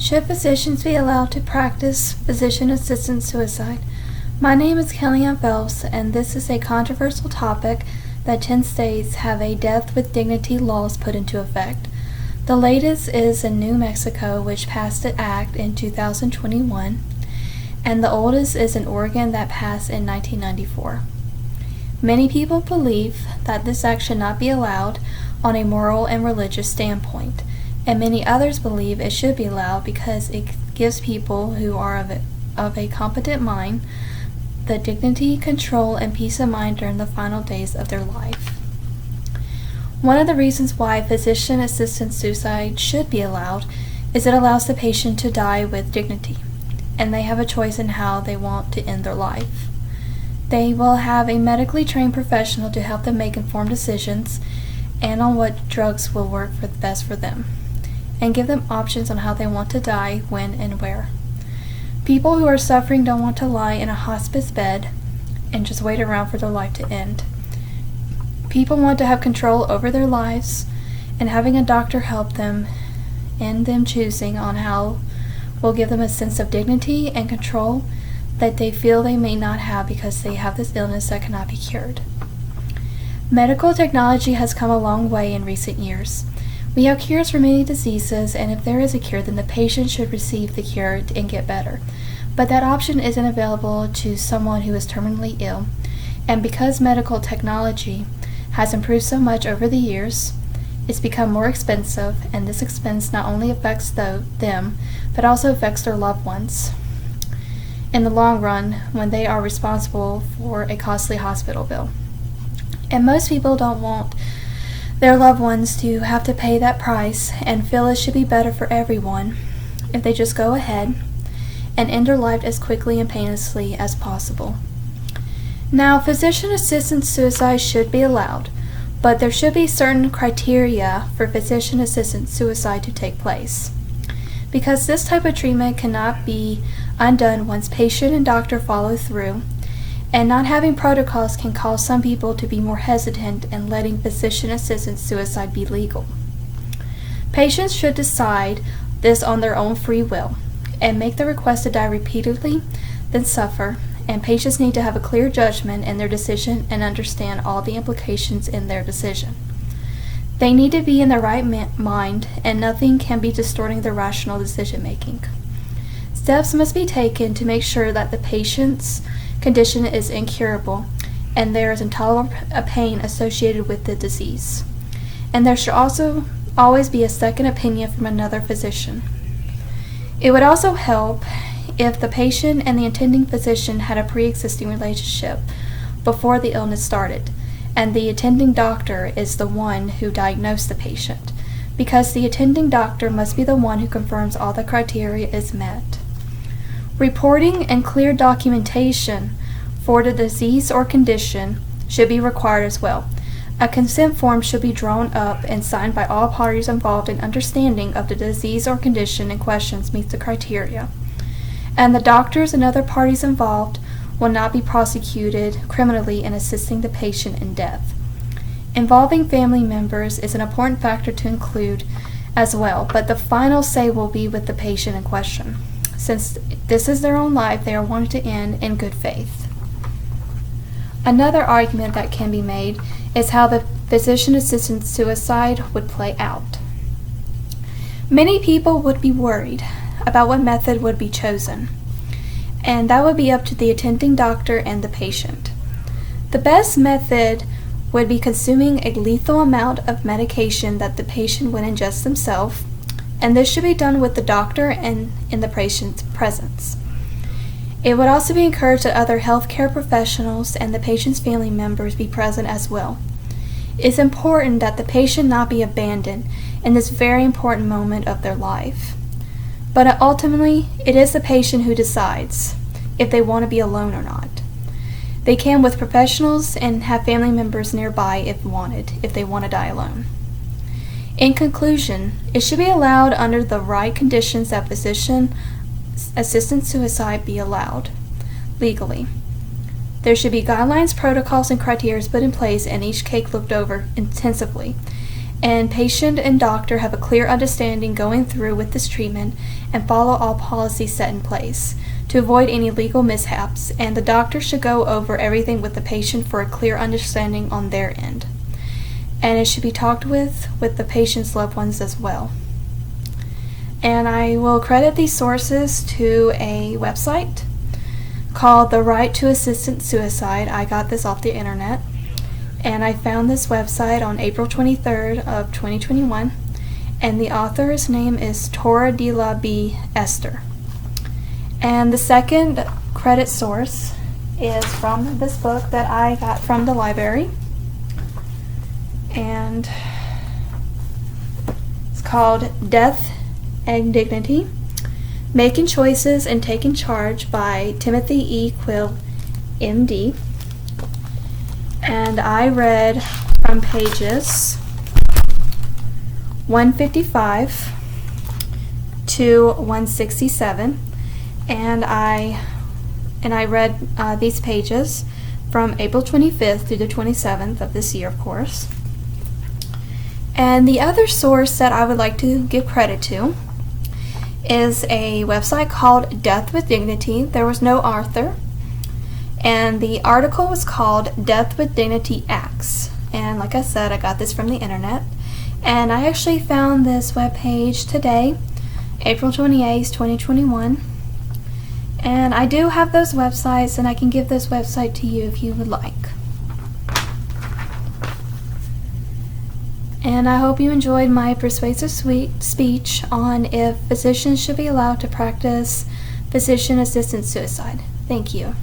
Should physicians be allowed to practice physician-assisted suicide? My name is Kellyanne Phelps, and this is a controversial topic that 10 states have a death with dignity laws put into effect. The latest is in New Mexico, which passed an act in 2021, and the oldest is in Oregon that passed in 1994. Many people believe that this act should not be allowed on a moral and religious standpoint, and many others believe it should be allowed because it gives people who are of a competent mind the dignity, control, and peace of mind during the final days of their life. One of the reasons why physician-assisted suicide should be allowed is it allows the patient to die with dignity, and they have a choice in how they want to end their life. They will have a medically trained professional to help them make informed decisions and on what drugs will work for the best for them, and give them options on how they want to die, when, and where. People who are suffering don't want to lie in a hospice bed and just wait around for their life to end. People want to have control over their lives, and having a doctor help them in them choosing on how will give them a sense of dignity and control that they feel they may not have because they have this illness that cannot be cured. Medical technology has come a long way in recent years. We have cures for many diseases, and if there is a cure, then the patient should receive the cure and get better. But that option isn't available to someone who is terminally ill, and because medical technology has improved so much over the years, it's become more expensive, and this expense not only affects them, but also affects their loved ones in the long run when they are responsible for a costly hospital bill. And most people don't want their loved ones to have to pay that price, and feel it should be better for everyone if they just go ahead and end their life as quickly and painlessly as possible. Now, physician-assisted suicide should be allowed, but there should be certain criteria for physician-assisted suicide to take place, because this type of treatment cannot be undone once patient and doctor follow through, and not having protocols can cause some people to be more hesitant in letting physician-assisted suicide be legal. Patients should decide this on their own free will and make the request to die repeatedly, then suffer, and patients need to have a clear judgment in their decision and understand all the implications in their decision. They need to be in the right mind, and nothing can be distorting their rational decision making. Steps must be taken to make sure that the patient's condition is incurable and there is intolerable pain associated with the disease. And there should also always be a second opinion from another physician. It would also help if the patient and the attending physician had a pre-existing relationship before the illness started, and the attending doctor is the one who diagnosed the patient, because the attending doctor must be the one who confirms all the criteria is met. Reporting and clear documentation for the disease or condition should be required as well. A consent form should be drawn up and signed by all parties involved in understanding of the disease or condition in question meets the criteria. And the doctors and other parties involved will not be prosecuted criminally in assisting the patient in death. Involving family members is an important factor to include as well, but the final say will be with the patient in question, since this is their own life they are wanting to end in good faith. Another argument that can be made is how the physician-assisted suicide would play out. Many people would be worried about what method would be chosen, and that would be up to the attending doctor and the patient. The best method would be consuming a lethal amount of medication that the patient would ingest themselves, and this should be done with the doctor and in the patient's presence. It would also be encouraged that other healthcare professionals and the patient's family members be present as well. It's important that the patient not be abandoned in this very important moment of their life. But ultimately, it is the patient who decides if they want to be alone or not. They can with professionals and have family members nearby if wanted, if they want to die alone. In conclusion, it should be allowed under the right conditions that physician-assisted suicide be allowed legally. There should be guidelines, protocols, and criteria put in place and each case looked over intensively. and patient and doctor have a clear understanding going through with this treatment and follow all policies set in place to avoid any legal mishaps, and the doctor should go over everything with the patient for a clear understanding on their end. And it should be talked with the patient's loved ones as well. And I will credit these sources to a website called The Right to Assisted Suicide. I got this off the internet, and I found this website on April 23rd of 2021, and the author's name is Tora de la B. Esther. And the second credit source is from this book that I got from the library, and it's called Death and Dignity: Making Choices and Taking Charge by Timothy E. Quill, MD. And I read from pages 155 to 167, and I read these pages from April 25th through the 27th of this year, of course. And the other source that I would like to give credit to is a website called Death with Dignity. There was no author, and the article was called Death with Dignity Acts. And like I said, I got this from the internet, and I actually found this webpage today, April 28th, 2021. And I do have those websites, and I can give this website to you if you would like. And I hope you enjoyed my persuasive speech on if physicians should be allowed to practice physician-assisted suicide. Thank you.